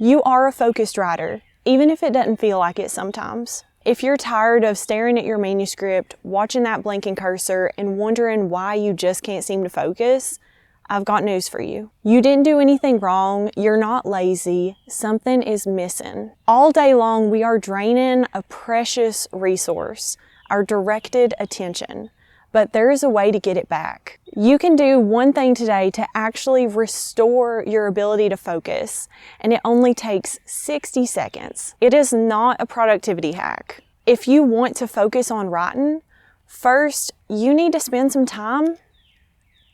You are a focused writer, even if it doesn't feel like it sometimes. If you're tired of staring at your manuscript, watching that blinking cursor, and wondering why you just can't seem to focus, I've got news for you. You didn't do anything wrong, you're not lazy, something is missing. All day long, we are draining a precious resource, our directed attention. But there is a way to get it back. You can do one thing today to actually restore your ability to focus, and it only takes 60 seconds. It is not a productivity hack. If you want to focus on writing, first, you need to spend some time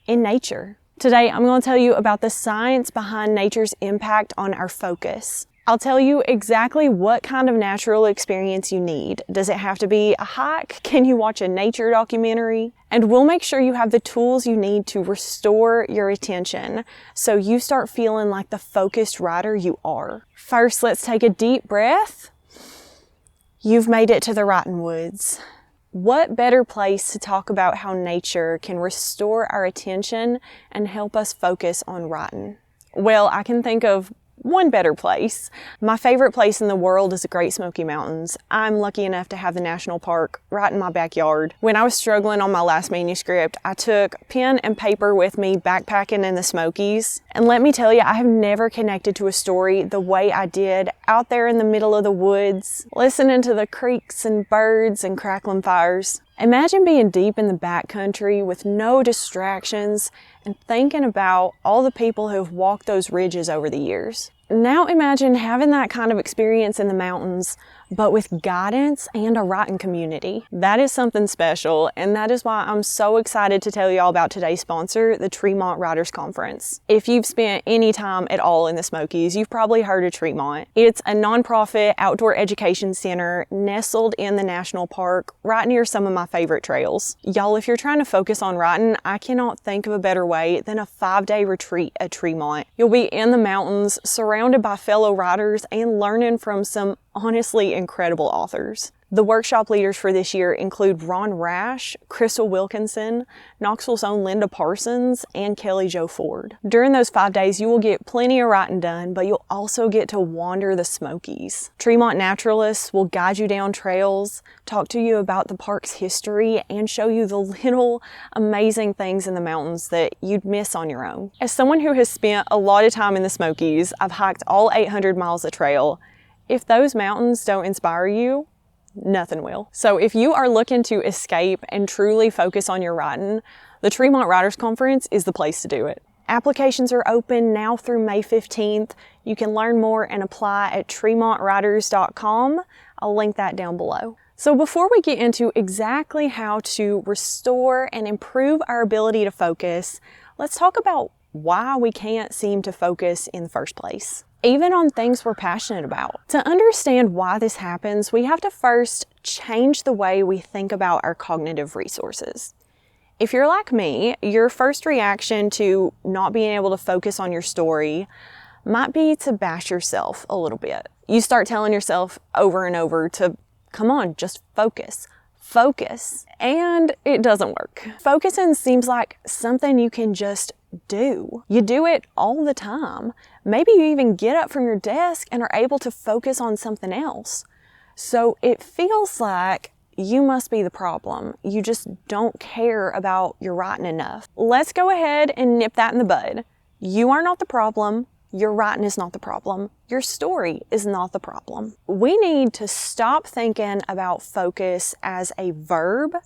in nature. Today, I'm going to tell you about the science behind nature's impact on our focus. I'll tell you exactly what kind of natural experience you need. Does it have to be a hike? Can you watch a nature documentary? And we'll make sure you have the tools you need to restore your attention so you start feeling like the focused writer you are. First, let's take a deep breath. You've made it to the writing woods. What better place to talk about how nature can restore our attention and help us focus on writing? Well, I can think of one better place. My favorite place in the world is the Great Smoky Mountains. I'm lucky enough to have the national park right in my backyard. When I was struggling on my last manuscript, I took pen and paper with me backpacking in the Smokies. And let me tell you, I have never connected to a story the way I did out there in the middle of the woods, listening to the creeks and birds and crackling fires. Imagine being deep in the backcountry with no distractions and thinking about all the people who have walked those ridges over the years. Now imagine having that kind of experience in the mountains, but with guidance and a writing community. That is something special, and that is why I'm so excited to tell you all about today's sponsor, the Tremont Writers Conference. If you've spent any time at all in the Smokies, you've probably heard of Tremont. It's a nonprofit outdoor education center nestled in the national park, right near some of my favorite trails. Y'all, if you're trying to focus on writing, I cannot think of a better way than a 5-day retreat at Tremont. You'll be in the mountains, surrounded by fellow writers, and learning from some honestly incredible authors. The workshop leaders for this year include Ron Rash, Crystal Wilkinson, Knoxville's own Linda Parsons, and Kelly Jo Ford. During those 5 days, you will get plenty of writing done, but you'll also get to wander the Smokies. Tremont naturalists will guide you down trails, talk to you about the park's history, and show you the little amazing things in the mountains that you'd miss on your own. As someone who has spent a lot of time in the Smokies, I've hiked all 800 miles of trail. If those mountains don't inspire you, nothing will. So if you are looking to escape and truly focus on your writing, the Tremont Writers Conference is the place to do it. Applications are open now through May 15th. You can learn more and apply at tremontwriters.com. I'll link that down below. So before we get into exactly how to restore and improve our ability to focus, let's talk about why we can't seem to focus in the first place, even on things we're passionate about. To understand why this happens, we have to first change the way we think about our cognitive resources. If you're like me, your first reaction to not being able to focus on your story might be to bash yourself a little bit. You start telling yourself over and over to, come on, just focus. Focus. And it doesn't work. Focusing seems like something you can just do. You do it all the time. Maybe you even get up from your desk and are able to focus on something else. So it feels like you must be the problem. You just don't care about your writing enough. Let's go ahead and nip that in the bud. You are not the problem. Your writing is not the problem. Your story is not the problem. We need to stop thinking about focus as a verb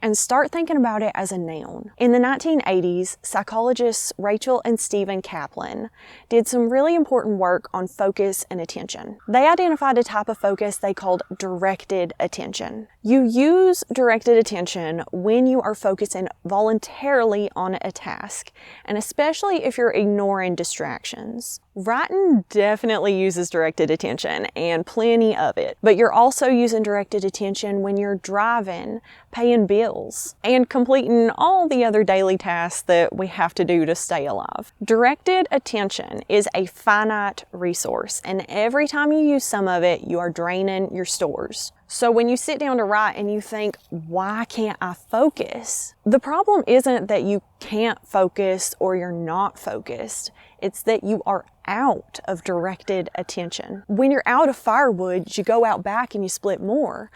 and start thinking about it as a noun. In the 1980s, psychologists Rachel and Stephen Kaplan did some really important work on focus and attention. They identified a type of focus they called directed attention. You use directed attention when you are focusing voluntarily on a task, and especially if you're ignoring distractions. Writing definitely uses directed attention, and plenty of it, but you're also using directed attention when you're driving, paying bills, and completing all the other daily tasks that we have to do to stay alive. Directed attention is a finite resource, and every time you use some of it, you are draining your stores. So when you sit down to write and you think, why can't I focus? The problem isn't that you can't focus or you're not focused. It's that you are out of directed attention. When you're out of firewood, you go out back and you split more.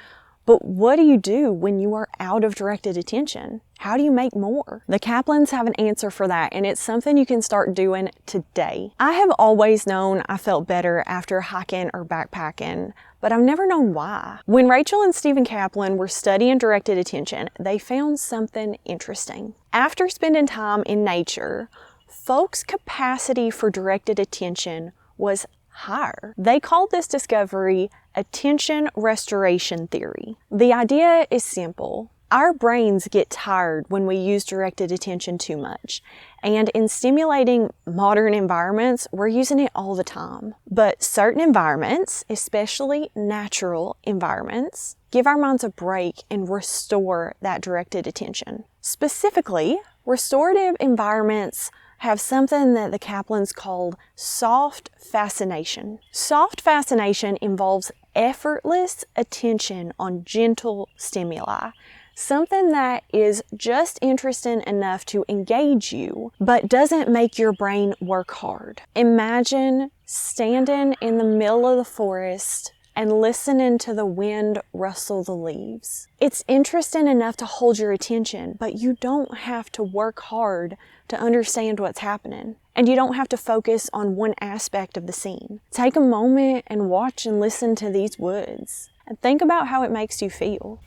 But what do you do when you are out of directed attention? How do you make more? The Kaplans have an answer for that, and it's something you can start doing today. I have always known I felt better after hiking or backpacking, but I've never known why. When Rachel and Stephen Kaplan were studying directed attention, they found something interesting. After spending time in nature, folks' capacity for directed attention was higher. They called this discovery attention restoration theory. The idea is simple. Our brains get tired when we use directed attention too much, and in stimulating modern environments, we're using it all the time. But certain environments, especially natural environments, give our minds a break and restore that directed attention. Specifically, restorative environments have something that the Kaplans called soft fascination. Soft fascination involves effortless attention on gentle stimuli, something that is just interesting enough to engage you, but doesn't make your brain work hard. Imagine standing in the middle of the forest and listening to the wind rustle the leaves. It's interesting enough to hold your attention, but you don't have to work hard to understand what's happening. And you don't have to focus on one aspect of the scene. Take a moment and watch and listen to these woods, and think about how it makes you feel.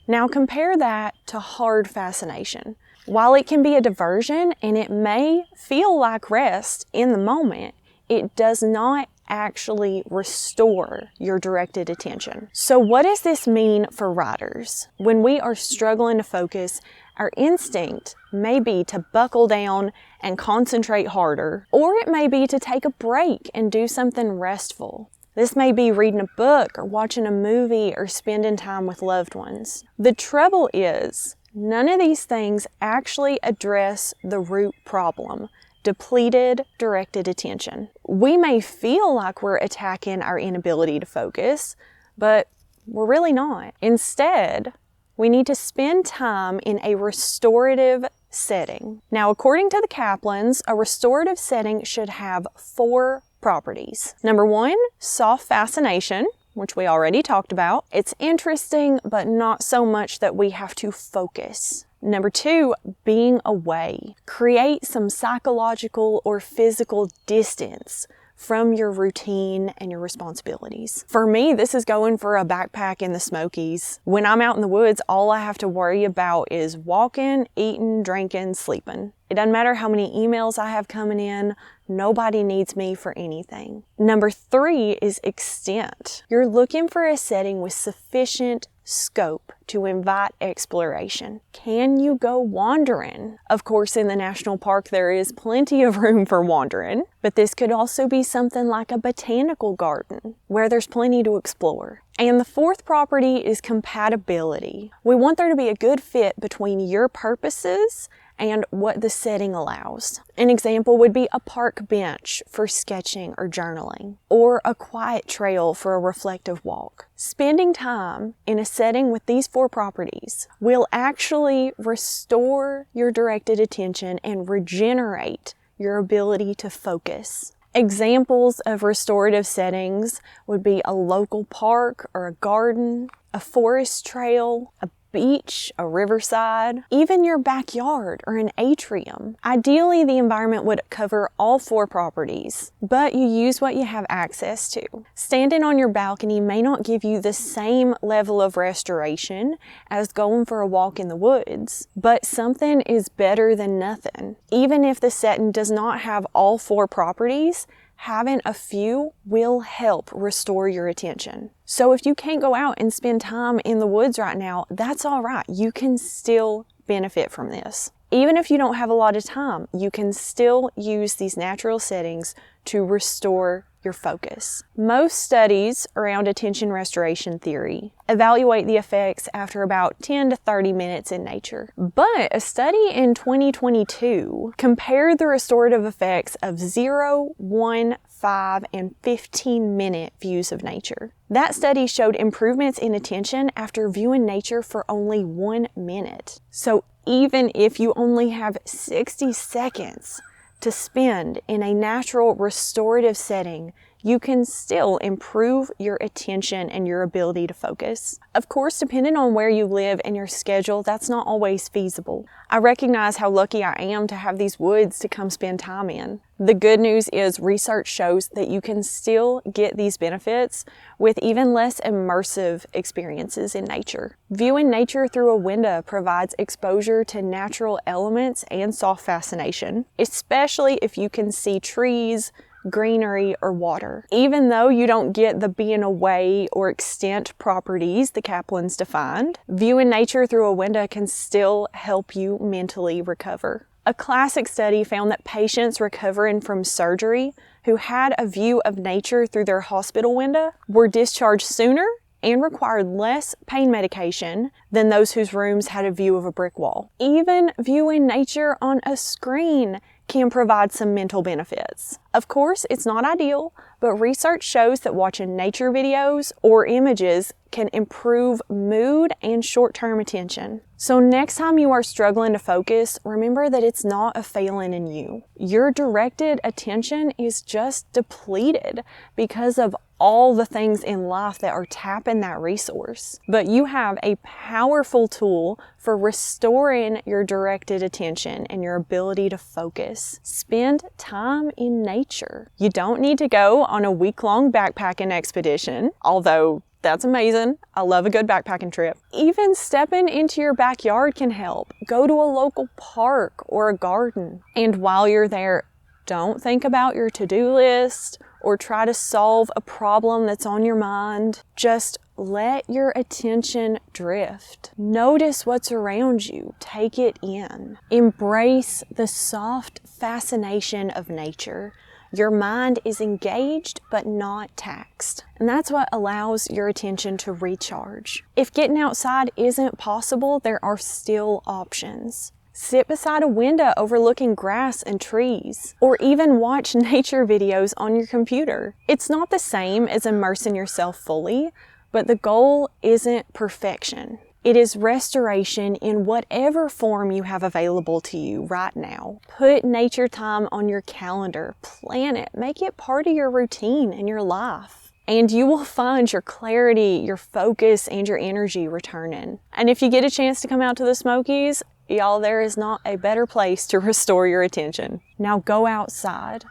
Now compare that to hard fascination. While it can be a diversion and it may feel like rest in the moment, it does not actually restore your directed attention. So what does this mean for writers? When we are struggling to focus, our instinct may be to buckle down and concentrate harder, or it may be to take a break and do something restful. This may be reading a book or watching a movie or spending time with loved ones. The trouble is, none of these things actually address the root problem: depleted directed attention. We may feel like we're attacking our inability to focus, but we're really not. Instead, we need to spend time in a restorative setting. Now, according to the Kaplans, a restorative setting should have 4 properties. Number 1, soft fascination, which we already talked about. It's interesting, but not so much that we have to focus. Number 2, being away. Create some psychological or physical distance from your routine and your responsibilities. For me, this is going for a backpack in the Smokies. When I'm out in the woods, all I have to worry about is walking, eating, drinking, sleeping. It doesn't matter how many emails I have coming in. Nobody needs me for anything. Number 3 is extent. You're looking for a setting with sufficient scope to invite exploration. Can you go wandering? Of course, in the national park, there is plenty of room for wandering, but this could also be something like a botanical garden where there's plenty to explore. And the 4th property is compatibility. We want there to be a good fit between your purposes and what the setting allows. An example would be a park bench for sketching or journaling, or a quiet trail for a reflective walk. Spending time in a setting with these 4 properties will actually restore your directed attention and regenerate your ability to focus. Examples of restorative settings would be a local park or a garden, a forest trail, a beach, a riverside, even your backyard or an atrium. Ideally, the environment would cover all 4 properties, but you use what you have access to. Standing on your balcony may not give you the same level of restoration as going for a walk in the woods, but something is better than nothing. Even if the setting does not have all 4 properties, having a few will help restore your attention. So if you can't go out and spend time in the woods right now, that's all right. You can still benefit from this. Even if you don't have a lot of time, you can still use these natural settings to restore your focus. Most studies around attention restoration theory evaluate the effects after about 10 to 30 minutes in nature. But a study in 2022 compared the restorative effects of 0, 1, 5, and 15-minute views of nature. That study showed improvements in attention after viewing nature for only 1 minute. So even if you only have 60 seconds to spend in a natural restorative setting, you can still improve your attention and your ability to focus. Of course, depending on where you live and your schedule, that's not always feasible. I recognize how lucky I am to have these woods to come spend time in. The good news is research shows that you can still get these benefits with even less immersive experiences in nature. Viewing nature through a window provides exposure to natural elements and soft fascination, especially if you can see trees, greenery, or water. Even though you don't get the being away or extent properties the Kaplans defined, viewing nature through a window can still help you mentally recover. A classic study found that patients recovering from surgery who had a view of nature through their hospital window were discharged sooner and required less pain medication than those whose rooms had a view of a brick wall. Even viewing nature on a screen can provide some mental benefits. Of course, it's not ideal, but research shows that watching nature videos or images can improve mood and short-term attention. So next time you are struggling to focus, remember that it's not a failing in you. Your directed attention is just depleted because of all the things in life that are tapping that resource. But you have a powerful tool for restoring your directed attention and your ability to focus. Spend time in nature. You don't need to go on a week-long backpacking expedition, although that's amazing. I love a good backpacking trip. Even stepping into your backyard can help. Go to a local park or a garden. And while you're there, don't think about your to-do list or try to solve a problem that's on your mind. Just let your attention drift. Notice what's around you. Take it in. Embrace the soft fascination of nature. Your mind is engaged but not taxed. And that's what allows your attention to recharge. If getting outside isn't possible, there are still options. Sit beside a window overlooking grass and trees, or even watch nature videos on your computer. It's not the same as immersing yourself fully, but the goal isn't perfection. It is restoration in whatever form you have available to you right now. Put nature time on your calendar, plan it, make it part of your routine and your life. And you will find your clarity, your focus, and your energy returning. And if you get a chance to come out to the Smokies, y'all, there is not a better place to restore your attention. Now go outside,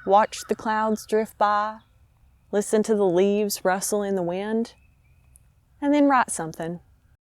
watch the clouds drift by, listen to the leaves rustle in the wind, and then write something.